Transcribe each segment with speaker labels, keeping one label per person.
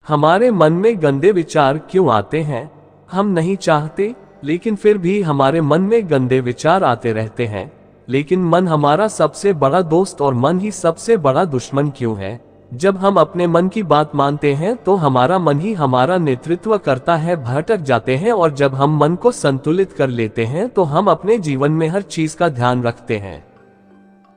Speaker 1: हमारे मन में गंदे विचार क्यों आते हैं? हम नहीं चाहते, लेकिन फिर भी हमारे मन में गंदे विचार आते रहते हैं। लेकिन मन हमारा सबसे बड़ा दोस्त और मन ही सबसे बड़ा दुश्मन क्यों है? जब हम अपने मन की बात मानते हैं तो हमारा मन ही हमारा नेतृत्व करता है, भटक जाते हैं, और जब हम मन को संतुलित कर लेते हैं तो हम अपने जीवन में हर चीज का ध्यान रखते हैं।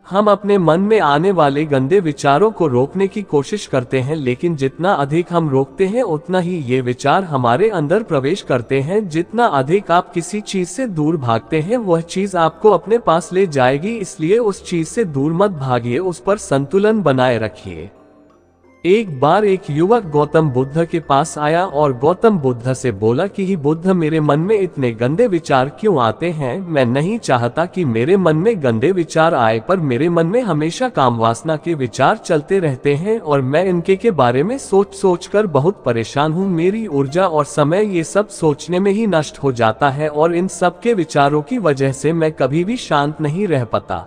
Speaker 1: हम अपने मन में आने वाले गंदे विचारों को रोकने की कोशिश करते हैं, लेकिन जितना अधिक हम रोकते हैं उतना ही ये विचार हमारे अंदर प्रवेश करते हैं। जितना अधिक आप किसी चीज से दूर भागते हैं वह चीज आपको अपने पास ले जाएगी, इसलिए उस चीज से दूर मत भागिए, उस पर संतुलन बनाए रखिए। एक बार एक युवक गौतम बुद्ध के पास आया और गौतम बुद्ध से बोला कि ही बुद्ध, मेरे मन में इतने गंदे विचार क्यों आते हैं? मैं नहीं चाहता कि मेरे मन में गंदे विचार आए, पर मेरे मन में हमेशा काम वासना के विचार चलते रहते हैं और मैं इनके के बारे में सोच सोच कर बहुत परेशान हूँ। मेरी ऊर्जा और समय ये सब सोचने में ही नष्ट हो जाता है और इन सब के विचारों की वजह से मैं कभी भी शांत नहीं रह पाता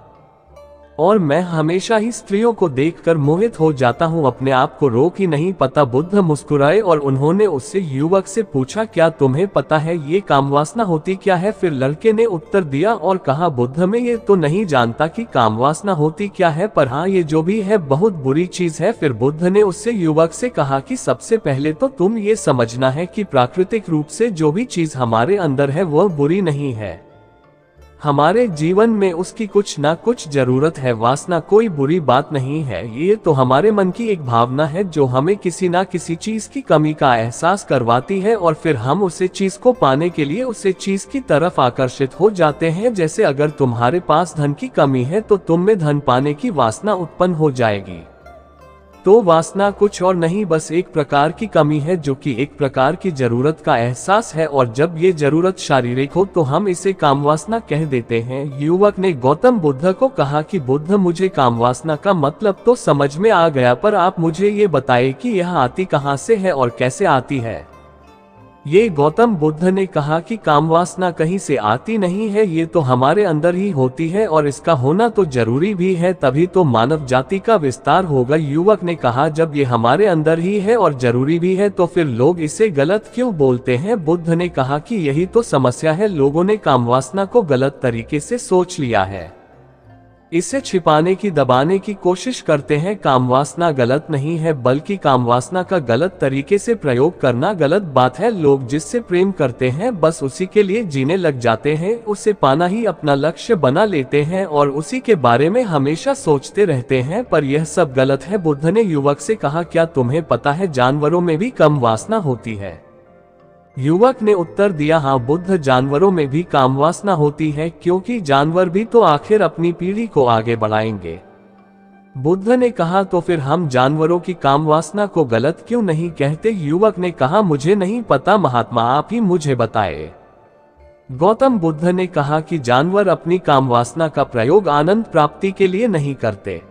Speaker 1: और मैं हमेशा ही स्त्रियों को देखकर मोहित हो जाता हूँ, अपने आप को रोक ही नहीं पाता। बुद्ध मुस्कुराए और उन्होंने उससे युवक से पूछा, क्या तुम्हें पता है ये कामवासना होती क्या है? फिर लड़के ने उत्तर दिया और कहा, बुद्ध, मैं ये तो नहीं जानता कि कामवासना होती क्या है, पर हाँ ये जो भी है बहुत बुरी चीज है। फिर बुद्ध ने उससे युवक से कहा कि सबसे पहले तो तुम ये समझना है कि प्राकृतिक रूप से जो भी चीज हमारे अंदर है वह बुरी नहीं है, हमारे जीवन में उसकी कुछ ना कुछ जरूरत है। वासना कोई बुरी बात नहीं है, ये तो हमारे मन की एक भावना है जो हमें किसी ना किसी चीज की कमी का एहसास करवाती है और फिर हम उसे चीज को पाने के लिए उसे चीज की तरफ आकर्षित हो जाते हैं। जैसे अगर तुम्हारे पास धन की कमी है तो तुम में धन पाने की वासना उत्पन्न हो जाएगी। तो वासना कुछ और नहीं, बस एक प्रकार की कमी है जो कि एक प्रकार की जरूरत का एहसास है, और जब ये जरूरत शारीरिक हो तो हम इसे कामवासना कह देते हैं। युवक ने गौतम बुद्ध को कहा कि बुद्ध, मुझे कामवासना का मतलब तो समझ में आ गया, पर आप मुझे ये बताइए कि यह आती कहाँ से है और कैसे आती है। ये गौतम बुद्ध ने कहा कि कामवासना कहीं से आती नहीं है, ये तो हमारे अंदर ही होती है और इसका होना तो जरूरी भी है, तभी तो मानव जाति का विस्तार होगा। युवक ने कहा, जब ये हमारे अंदर ही है और जरूरी भी है तो फिर लोग इसे गलत क्यों बोलते हैं? बुद्ध ने कहा कि यही तो समस्या है, लोगों ने कामवासना को गलत तरीके से सोच लिया है, इसे छिपाने की दबाने की कोशिश करते हैं। कामवासना गलत नहीं है, बल्कि कामवासना का गलत तरीके से प्रयोग करना गलत बात है। लोग जिससे प्रेम करते हैं बस उसी के लिए जीने लग जाते हैं, उसे पाना ही अपना लक्ष्य बना लेते हैं और उसी के बारे में हमेशा सोचते रहते हैं, पर यह सब गलत है। बुद्ध ने युवक से कहा, क्या तुम्हें पता है जानवरों में भी कम वासना होती है? युवक ने उत्तर दिया, हाँ बुद्ध, जानवरों में भी कामवासना होती है, क्योंकि जानवर भी तो आखिर अपनी पीढ़ी को आगे बढ़ाएंगे। बुद्ध ने कहा, तो फिर हम जानवरों की कामवासना को गलत क्यों नहीं कहते? युवक ने कहा, मुझे नहीं पता महात्मा, आप ही मुझे बताए। गौतम बुद्ध ने कहा कि जानवर अपनी कामवासना का प्रयोग आनंद प्राप्ति के लिए नहीं करते,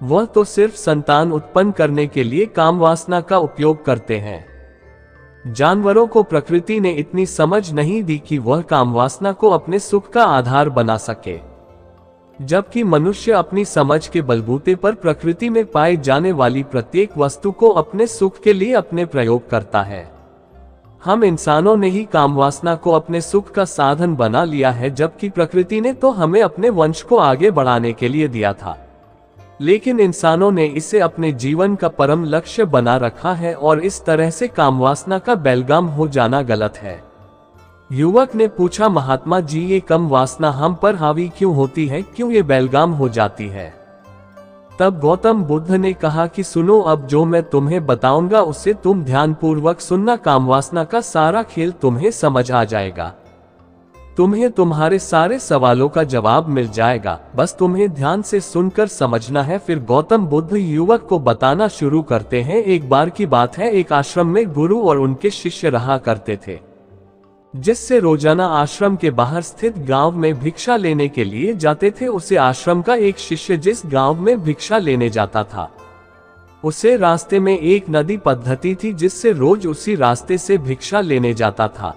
Speaker 1: वह तो सिर्फ संतान उत्पन्न करने के लिए कामवासना का उपयोग करते हैं। जानवरों को प्रकृति ने इतनी समझ नहीं दी कि वह कामवासना को अपने सुख का आधार बना सके, जबकि मनुष्य अपनी समझ के बलबूते पर प्रकृति में पाई जाने वाली प्रत्येक वस्तु को अपने सुख के लिए अपने प्रयोग करता है। हम इंसानों ने ही कामवासना को अपने सुख का साधन बना लिया है, जबकि प्रकृति ने तो हमें अपने वंश को आगे बढ़ाने के लिए दिया था, लेकिन इंसानों ने इसे अपने जीवन का परम लक्ष्य बना रखा है और इस तरह से कामवासना का बेलगाम हो जाना गलत है। युवक ने पूछा, महात्मा जी, ये कम वासना हम पर हावी क्यों होती है, क्यों ये बेलगाम हो जाती है? तब गौतम बुद्ध ने कहा कि सुनो, अब जो मैं तुम्हें बताऊंगा उससे तुम ध्यानपूर्वक सुनना, कामवासना का सारा खेल तुम्हें समझ आ जाएगा, तुम्हें तुम्हारे सारे सवालों का जवाब मिल जाएगा, बस तुम्हें ध्यान से सुनकर समझना है। फिर गौतम बुद्ध युवक को बताना शुरू करते हैं। एक बार की बात है, एक आश्रम में गुरु और उनके शिष्य रहा करते थे, जिससे रोजाना आश्रम के बाहर स्थित गांव में भिक्षा लेने के लिए जाते थे। उसे आश्रम का एक शिष्य जिस गांव में भिक्षा लेने जाता था, उसे रास्ते में एक नदी पद्धति थी जिससे रोज उसी रास्ते से भिक्षा लेने जाता था।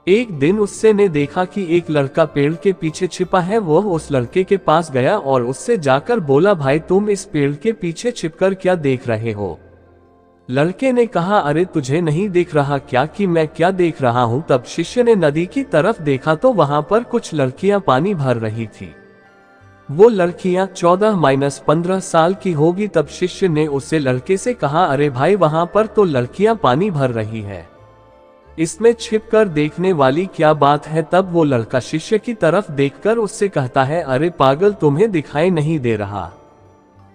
Speaker 1: एक दिन उससे ने देखा कि एक लड़का पेड़ के पीछे छिपा है। वह उस लड़के के पास गया और उससे जाकर बोला, भाई तुम इस पेड़ के पीछे छिपकर क्या देख रहे हो? लड़के ने कहा, अरे तुझे नहीं दिख रहा क्या कि मैं क्या देख रहा हूँ। तब शिष्य ने नदी की तरफ देखा तो वहां पर कुछ लड़कियां पानी भर रही थी। वो लड़कियां 14-15 साल की होगी। तब शिष्य ने उससे लड़के से कहा, अरे भाई वहां पर तो लड़कियां पानी भर रही है, इसमें छिपकर देखने वाली क्या बात है। तब वो लड़का शिष्य की तरफ देखकर उससे कहता है, अरे पागल, तुम्हें दिखाई नहीं दे रहा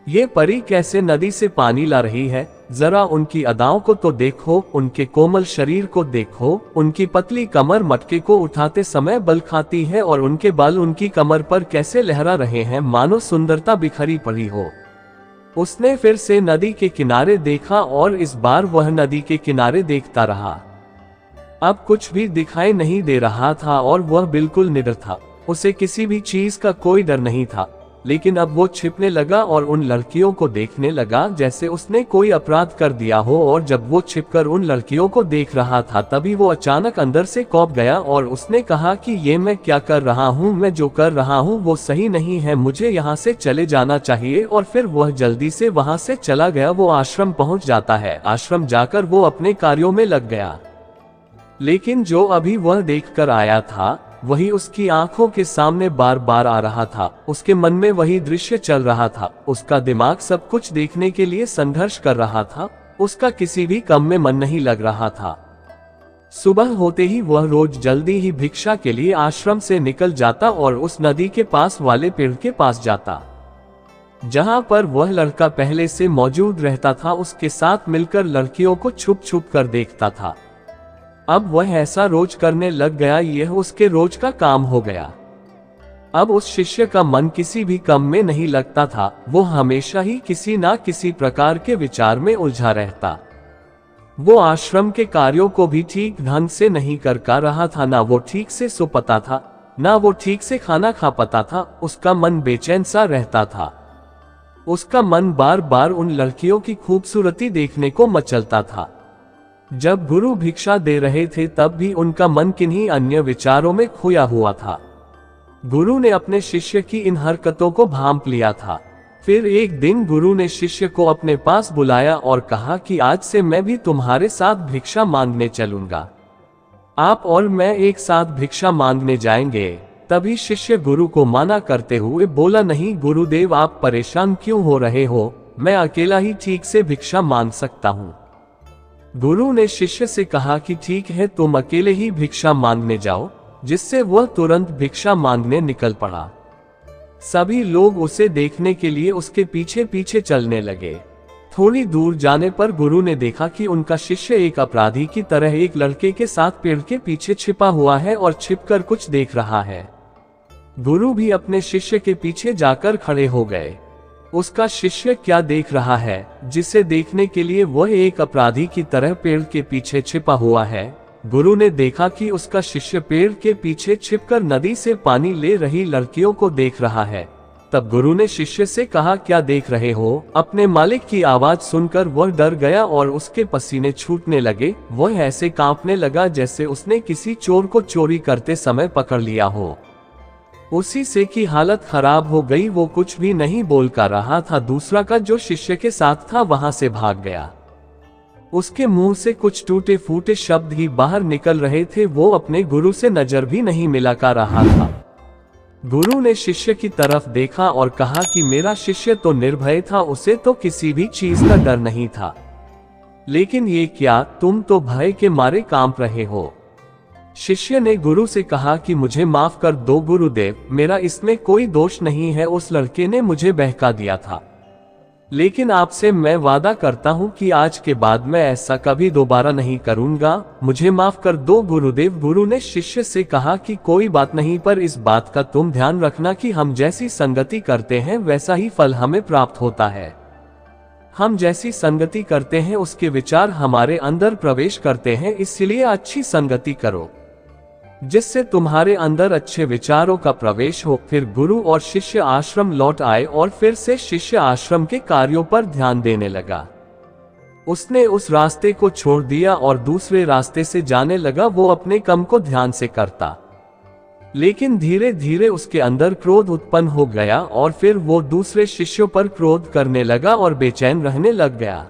Speaker 1: ये परी कैसे नदी से पानी ला रही है? जरा उनकी अदाओं को तो देखो, उनके कोमल शरीर को देखो, उनकी पतली कमर मटके को उठाते समय बल खाती है और उनके बाल उनकी कमर पर कैसे लहरा रहे हैं, मानो सुंदरता बिखरी पड़ी हो। उसने फिर से नदी के किनारे देखा और इस बार वह नदी के किनारे देखता रहा। अब कुछ भी दिखाई नहीं दे रहा था और वह बिल्कुल निडर था। उसे किसी भी चीज का कोई डर नहीं था। लेकिन अब वो छिपने लगा और उन लड़कियों को देखने लगा जैसे उसने कोई अपराध कर दिया हो। और जब वो छिपकर उन लड़कियों को देख रहा था तभी वो अचानक अंदर से कौंप गया और उसने कहा कि ये मैं क्या कर रहा हूँ, मैं जो कर रहा हूँ वो सही नहीं है, मुझे यहाँ से चले जाना चाहिए। और फिर वह जल्दी से वहाँ से चला गया। वो आश्रम पहुँच जाता है। आश्रम जाकर वो अपने कार्यों में लग गया। लेकिन जो अभी वह देखकर आया था वही उसकी आंखों के सामने बार बार आ रहा था। उसके मन में वही दृश्य चल रहा था। उसका दिमाग सब कुछ देखने के लिए संघर्ष कर रहा था। उसका किसी भी काम में मन नहीं लग रहा था। सुबह होते ही वह रोज जल्दी ही भिक्षा के लिए आश्रम से निकल जाता और उस नदी के पास वाले पेड़ के पास जाता जहां पर वह लड़का पहले से मौजूद रहता था। उसके साथ मिलकर लड़कियों को छुप छुप कर देखता था। अब वह ऐसा रोज करने लग गया, यह उसके रोज का काम हो गया। अब उस शिष्य का मन किसी भी काम में नहीं लगता था। वो हमेशा ही किसी ना किसी प्रकार के विचार में उलझा रहता। वो आश्रम के कार्यों को भी ठीक ढंग से नहीं कर पा रहा था। ना वो ठीक से सो पाता था, ना वो ठीक से खाना खा पाता था। उसका मन बेचैन सा रहता था। उसका मन बार बार उन लड़कियों की खूबसूरती देखने को मचलता था। जब गुरु भिक्षा दे रहे थे तब भी उनका मन किन्हीं अन्य विचारों में खोया हुआ था। गुरु ने अपने शिष्य की इन हरकतों को भांप लिया था। फिर एक दिन गुरु ने शिष्य को अपने पास बुलाया और कहा कि आज से मैं भी तुम्हारे साथ भिक्षा मांगने चलूंगा। आप और मैं एक साथ भिक्षा मांगने जाएंगे। तभी शिष्य गुरु को मना करते हुए बोला, नहीं गुरुदेव, आप परेशान क्यों हो रहे हो, मैं अकेला ही ठीक से भिक्षा मांग सकता हूँ। गुरु ने शिष्य से कहा कि ठीक है, तुम अकेले ही भिक्षा मांगने जाओ, जिससे वह तुरंत भिक्षा मांगने निकल पड़ा। सभी लोग उसे देखने के लिए उसके पीछे पीछे चलने लगे। थोड़ी दूर जाने पर गुरु ने देखा कि उनका शिष्य एक अपराधी की तरह एक लड़के के साथ पेड़ के पीछे छिपा हुआ है और छिपकर कुछ देख रहा है। गुरु भी अपने शिष्य के पीछे जाकर खड़े हो गए। उसका शिष्य क्या देख रहा है जिसे देखने के लिए वह एक अपराधी की तरह पेड़ के पीछे छिपा हुआ है? गुरु ने देखा कि उसका शिष्य पेड़ के पीछे छिपकर नदी से पानी ले रही लड़कियों को देख रहा है। तब गुरु ने शिष्य से कहा, क्या देख रहे हो? अपने मालिक की आवाज सुनकर वह डर गया और उसके पसीने छूटने लगे। वह ऐसे कांपने लगा जैसे उसने किसी चोर को चोरी करते समय पकड़ लिया हो। उसी से की हालत खराब हो गई। वो कुछ भी नहीं बोल कर रहा था। दूसरा का जो शिष्य के साथ था वहां से भाग गया। उसके मुंह से कुछ टूटे फूटे शब्द ही बाहर निकल रहे थे। वो अपने गुरु से नजर भी नहीं मिला कर रहा था। गुरु ने शिष्य की तरफ देखा और कहा कि मेरा शिष्य तो निर्भय था, उसे तो किसी भी चीज का डर नहीं था। लेकिन ये क्या, तुम तो भय के मारे कांप रहे हो। शिष्य ने गुरु से कहा कि मुझे माफ कर दो गुरुदेव, मेरा इसमें कोई दोष नहीं है। उस लड़के ने मुझे बहका दिया था। लेकिन आपसे मैं वादा करता हूँ कि आज के बाद मैं ऐसा कभी दोबारा नहीं करूँगा। मुझे माफ कर दो गुरुदेव। गुरु ने शिष्य से कहा कि कोई बात नहीं, पर इस बात का तुम ध्यान रखना कि हम जैसी संगति करते हैं वैसा ही फल हमें प्राप्त होता है। हम जैसी संगति करते हैं उसके विचार हमारे अंदर प्रवेश करते हैं, इसलिए अच्छी संगति करो जिससे तुम्हारे अंदर अच्छे विचारों का प्रवेश हो। फिर गुरु और शिष्य आश्रम लौट आए और फिर से शिष्य आश्रम के कार्यों पर ध्यान देने लगा। उसने उस रास्ते को छोड़ दिया और दूसरे रास्ते से जाने लगा। वो अपने काम को ध्यान से करता, लेकिन धीरे धीरे उसके अंदर क्रोध उत्पन्न हो गया और फिर वो दूसरे शिष्यों पर क्रोध करने लगा और बेचैन रहने लग गया।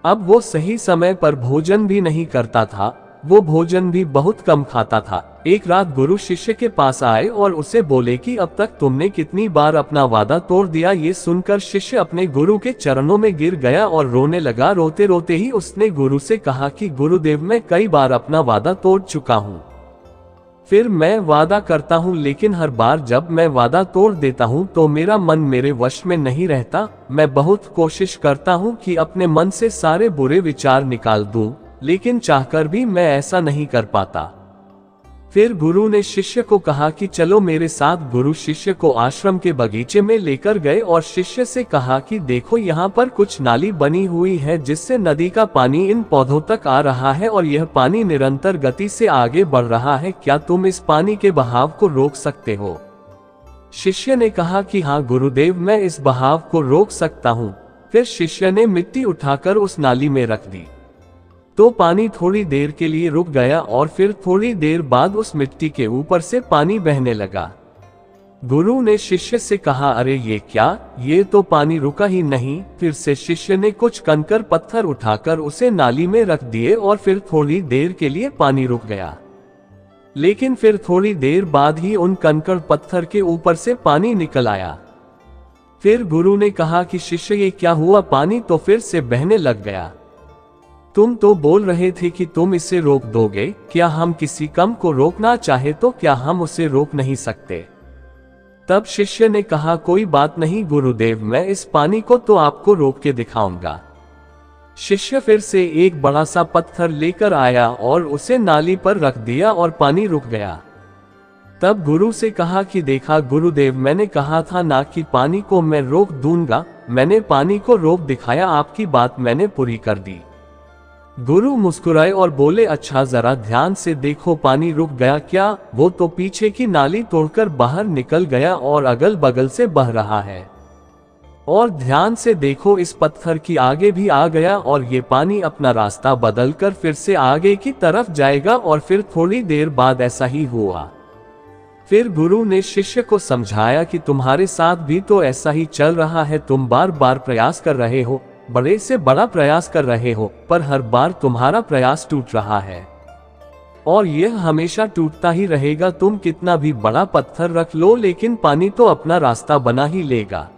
Speaker 1: अब वो सही समय पर भोजन भी नहीं करता था, वो भोजन भी बहुत कम खाता था। एक रात गुरु शिष्य के पास आए और उसे बोले कि अब तक तुमने कितनी बार अपना वादा तोड़ दिया। ये सुनकर शिष्य अपने गुरु के चरणों में गिर गया और रोने लगा। रोते रोते ही उसने गुरु से कहा कि गुरुदेव, मैं कई बार अपना वादा तोड़ चुका हूँ, फिर मैं वादा करता हूँ, लेकिन हर बार जब मैं वादा तोड़ देता हूँ तो मेरा मन मेरे वश में नहीं रहता। मैं बहुत कोशिश करता हूँ कि अपने मन से सारे बुरे विचार निकाल दूं, लेकिन चाहकर भी मैं ऐसा नहीं कर पाता। फिर गुरु ने शिष्य को कहा कि चलो मेरे साथ। गुरु शिष्य को आश्रम के बगीचे में लेकर गए और शिष्य से कहा कि देखो, यहाँ पर कुछ नाली बनी हुई है जिससे नदी का पानी इन पौधों तक आ रहा है और यह पानी निरंतर गति से आगे बढ़ रहा है। क्या तुम इस पानी के बहाव को रोक सकते हो? शिष्य ने कहा कि हाँ गुरुदेव, मैं इस बहाव को रोक सकता हूँ। फिर शिष्य ने मिट्टी उठाकर उस नाली में रख दी तो पानी थोड़ी देर के लिए रुक गया और फिर थोड़ी देर बाद उस मिट्टी के ऊपर से पानी बहने लगा। गुरु ने शिष्य से कहा, अरे ये क्या, ये तो पानी रुका ही नहीं। फिर से शिष्य ने कुछ कंकड़ पत्थर उठाकर उसे नाली में रख दिए और फिर थोड़ी देर के लिए पानी रुक गया, लेकिन फिर थोड़ी देर बाद ही उन कंकड़ पत्थर के ऊपर से पानी निकल आया। फिर गुरु ने कहा कि शिष्य, ये क्या हुआ, पानी तो फिर से बहने लग गया। तुम तो बोल रहे थे कि तुम इसे रोक दोगे। क्या हम किसी काम को रोकना चाहे तो क्या हम उसे रोक नहीं सकते? तब शिष्य ने कहा, कोई बात नहीं गुरुदेव, मैं इस पानी को तो आपको रोक के दिखाऊंगा। शिष्य फिर से एक बड़ा सा पत्थर लेकर आया और उसे नाली पर रख दिया और पानी रुक गया। तब गुरु से कहा कि देखा गुरुदेव, मैंने कहा था ना कि पानी को मैं रोक दूंगा। मैंने पानी को रोक दिखाया, आपकी बात मैंने पूरी कर दी। गुरु मुस्कुराए और बोले, अच्छा जरा ध्यान से देखो, पानी रुक गया क्या? वो तो पीछे की नाली तोड़कर बाहर निकल गया और अगल बगल से बह रहा है। और ध्यान से देखो, इस पत्थर की आगे भी आ गया और ये पानी अपना रास्ता बदलकर फिर से आगे की तरफ जाएगा। और फिर थोड़ी देर बाद ऐसा ही हुआ। फिर गुरु ने शिष्य को समझाया कि तुम्हारे साथ भी तो ऐसा ही चल रहा है। तुम बार बार प्रयास कर रहे हो, बड़े से बड़ा प्रयास कर रहे हो, पर हर बार तुम्हारा प्रयास टूट रहा है और यह हमेशा टूटता ही रहेगा। तुम कितना भी बड़ा पत्थर रख लो, लेकिन पानी तो अपना रास्ता बना ही लेगा।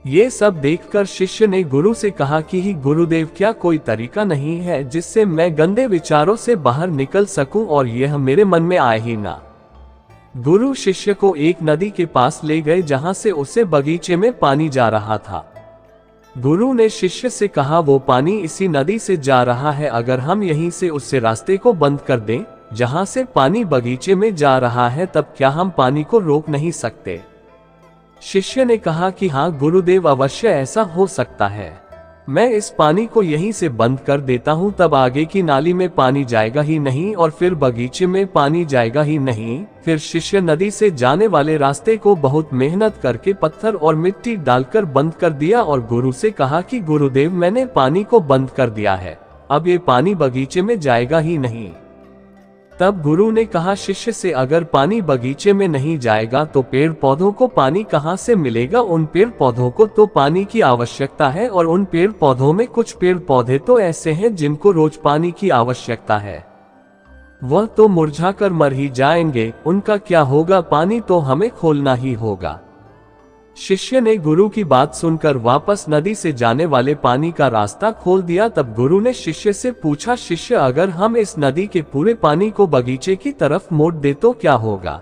Speaker 1: ये सब देखकर शिष्य ने गुरु से कहा कि ही गुरुदेव, क्या कोई तरीका नहीं है जिससे मैं गंदे विचारों से बाहर निकल सकूं और यह मेरे मन में आए ही ना? गुरु शिष्य को एक नदी के पास ले गए जहां से उसे बगीचे में पानी जा रहा था। गुरु ने शिष्य से कहा, वो पानी इसी नदी से जा रहा है। अगर हम यहीं से उससे रास्ते को बंद कर दें जहां से पानी बगीचे में जा रहा है, तब क्या हम पानी को रोक नहीं सकते? शिष्य ने कहा कि हाँ गुरुदेव, अवश्य ऐसा हो सकता है। मैं इस पानी को यहीं से बंद कर देता हूँ, तब आगे की नाली में पानी जाएगा ही नहीं और फिर बगीचे में पानी जाएगा ही नहीं। फिर शिष्य नदी से जाने वाले रास्ते को बहुत मेहनत करके पत्थर और मिट्टी डालकर बंद कर दिया और गुरु से कहा कि गुरुदेव, मैंने पानी को बंद कर दिया है, अब ये पानी बगीचे में जाएगा ही नहीं। तब गुरु ने कहा शिष्य से, अगर पानी बगीचे में नहीं जाएगा तो पेड़ पौधों को पानी कहाँ से मिलेगा? उन पेड़ पौधों को तो पानी की आवश्यकता है और उन पेड़ पौधों में कुछ पेड़ पौधे तो ऐसे हैं जिनको रोज पानी की आवश्यकता है, वह तो मुरझाकर मर ही जाएंगे। उनका क्या होगा? पानी तो हमें खोलना ही होगा। शिष्य ने गुरु की बात सुनकर वापस नदी से जाने वाले पानी का रास्ता खोल दिया। तब गुरु ने शिष्य से पूछा, शिष्य, अगर हम इस नदी के पूरे पानी को बगीचे की तरफ मोड़ दे तो क्या होगा?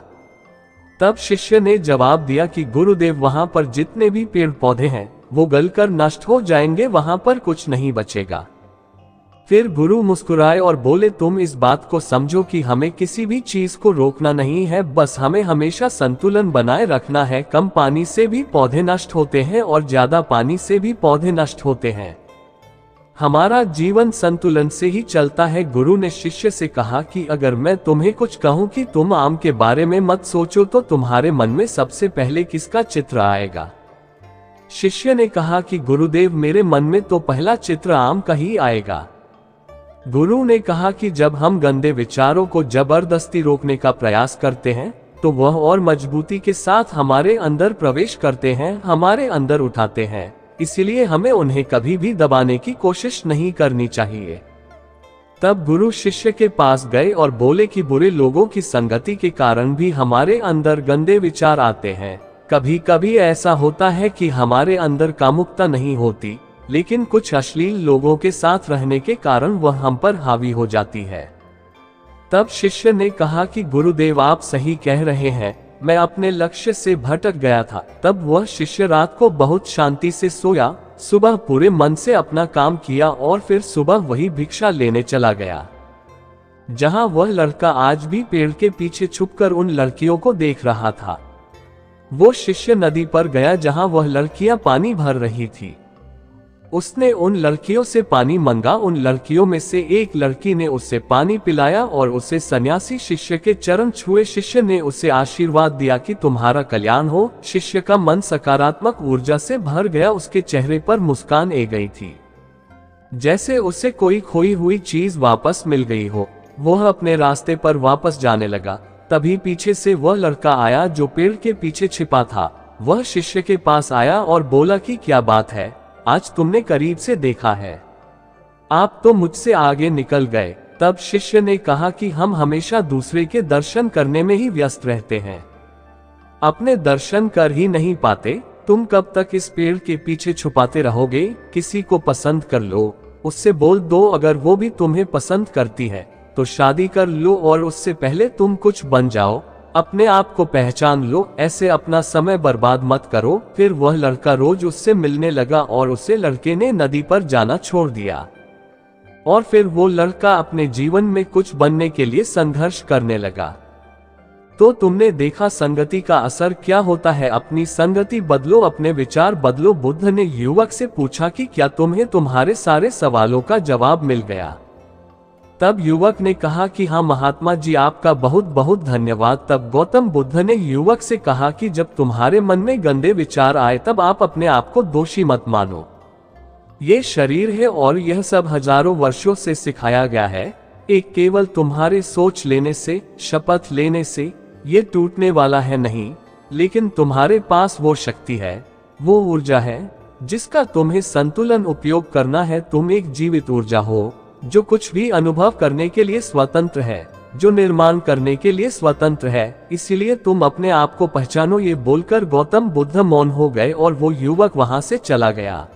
Speaker 1: तब शिष्य ने जवाब दिया कि गुरुदेव, वहां पर जितने भी पेड़ पौधे हैं वो गलकर नष्ट हो जाएंगे, वहां पर कुछ नहीं बचेगा। फिर गुरु मुस्कुराए और बोले, तुम इस बात को समझो कि हमें किसी भी चीज को रोकना नहीं है, बस हमें हमेशा संतुलन बनाए रखना है। कम पानी से भी पौधे नष्ट होते हैं और ज्यादा पानी से भी पौधे नष्ट होते हैं। हमारा जीवन संतुलन से ही चलता है। गुरु ने शिष्य से कहा कि अगर मैं तुम्हें कुछ कहूं कि तुम आम के बारे में मत सोचो तो तुम्हारे मन में सबसे पहले किसका चित्र आएगा? शिष्य ने कहा कि गुरुदेव, मेरे मन में तो पहला चित्र आम का ही आएगा। गुरु ने कहा कि जब हम गंदे विचारों को जबरदस्ती रोकने का प्रयास करते हैं तो वह और मजबूती के साथ हमारे अंदर प्रवेश करते हैं, हमारे अंदर उठाते हैं इसलिए हमें उन्हें कभी भी दबाने की कोशिश नहीं करनी चाहिए। तब गुरु शिष्य के पास गए और बोले कि बुरे लोगों की संगति के कारण भी हमारे अंदर गंदे विचार आते हैं। कभी कभी ऐसा होता है कि हमारे अंदर कामुकता नहीं होती, लेकिन कुछ अश्लील लोगों के साथ रहने के कारण वह हम पर हावी हो जाती है। तब शिष्य ने कहा कि गुरुदेव आप सही कह रहे हैं, मैं अपने लक्ष्य से भटक गया था। तब वह शिष्य रात को बहुत शांति से सोया, सुबह पूरे मन से अपना काम किया और फिर सुबह वही भिक्षा लेने चला गया। जहां वह लड़का आज भी पेड़ के पीछे छुपकर उन लड़कियों को देख रहा था। वो शिष्य नदी पर गया जहां वह लड़कियां पानी भर रही थी। उसने उन लड़कियों से पानी मांगा। उन लड़कियों में से एक लड़की ने उसे पानी पिलाया और उसे सन्यासी शिष्य के चरण छुए। शिष्य ने उसे आशीर्वाद दिया कि तुम्हारा कल्याण हो। शिष्य का मन सकारात्मक ऊर्जा से भर गया, उसके चेहरे पर मुस्कान आ गई थी, जैसे उसे कोई खोई हुई चीज वापस मिल गई हो। वह अपने रास्ते पर वापस जाने लगा। तभी पीछे से वह लड़का आया जो पेड़ के पीछे छिपा था। वह शिष्य के पास आया और बोला कि क्या बात है, आज तुमने करीब से देखा है, आप तो मुझसे आगे निकल गए। तब शिष्य ने कहा कि हम हमेशा दूसरे के दर्शन करने में ही व्यस्त रहते हैं, अपने दर्शन कर ही नहीं पाते। तुम कब तक इस पेड़ के पीछे छुपाते रहोगे? किसी को पसंद कर लो, उससे बोल दो। अगर वो भी तुम्हें पसंद करती है तो शादी कर लो और उससे पहले तुम कुछ बन जाओ। अपने आप को पहचान लो, ऐसे अपना समय बर्बाद मत करो। फिर वह लड़का रोज उससे मिलने लगा और उसे लड़के ने नदी पर जाना छोड़ दिया। और फिर वो लड़का अपने जीवन में कुछ बनने के लिए संघर्ष करने लगा। तो तुमने देखा संगति का असर क्या होता है। अपनी संगति बदलो, अपने विचार बदलो। बुद्ध ने युवक से पूछा कि क्या तुम्हें तुम्हारे सारे सवालों का जवाब मिल गया? तब युवक ने कहा कि हाँ महात्मा जी, आपका बहुत बहुत धन्यवाद। तब गौतम बुद्ध ने युवक से कहा कि जब तुम्हारे मन में गंदे विचार आए तब आप अपने आप को दोषी मत मानो। ये शरीर है और यह सब हजारों वर्षों से सिखाया गया है। एक केवल तुम्हारे सोच लेने से, शपथ लेने से ये टूटने वाला है नहीं, लेकिन तुम्हारे पास वो शक्ति है, वो ऊर्जा है जिसका तुम्हें संतुलन उपयोग करना है। तुम एक जीवित ऊर्जा हो जो कुछ भी अनुभव करने के लिए स्वतंत्र है, जो निर्माण करने के लिए स्वतंत्र है। इसलिए तुम अपने आप को पहचानो। ये बोलकर गौतम बुद्ध मौन हो गए और वो युवक वहां से चला गया।